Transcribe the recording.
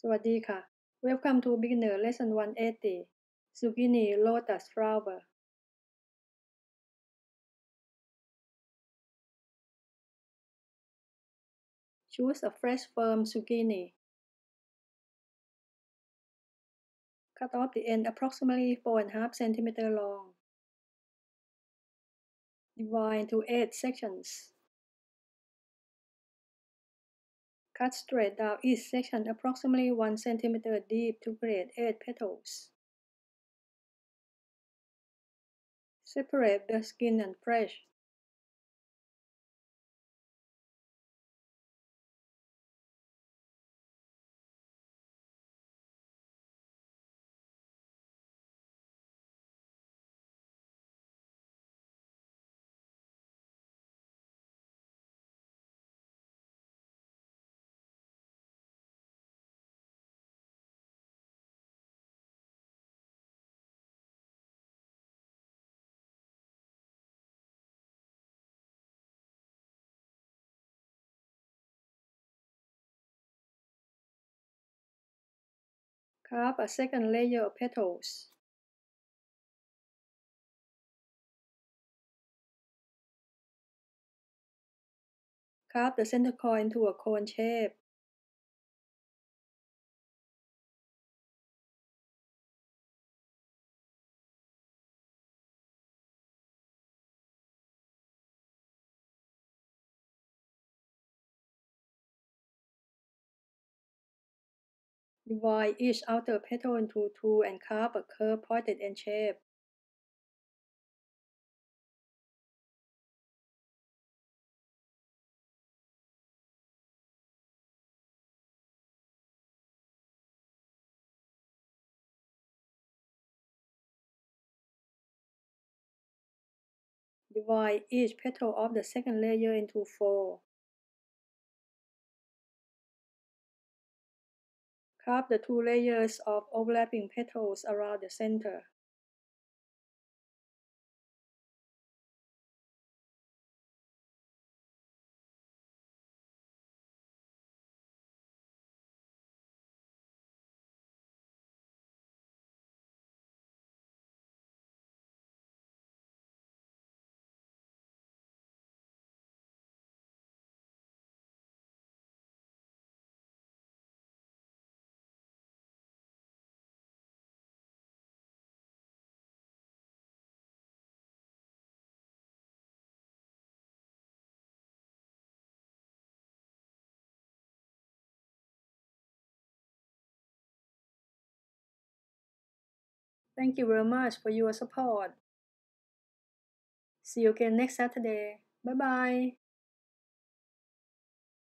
สวัสดีค่ะ Welcome to Beginner Lesson 180 Zucchini Lotus Flower Choose a fresh firm zucchini. Cut off the end approximately 4.5 cm long. Divide into 8 sections. Cut straight down each section approximately 1 cm deep to create 8 petals. Separate the skin and flesh. Carve a second layer of petals. Carve the center core into a cone shape. Divide each outer petal into 2 and carve a curved pointed end shape. Divide each petal of the second layer into 4. Carve the 2 layers of overlapping petals around the center. Thank you very much for your support. See you again next Saturday. Bye bye.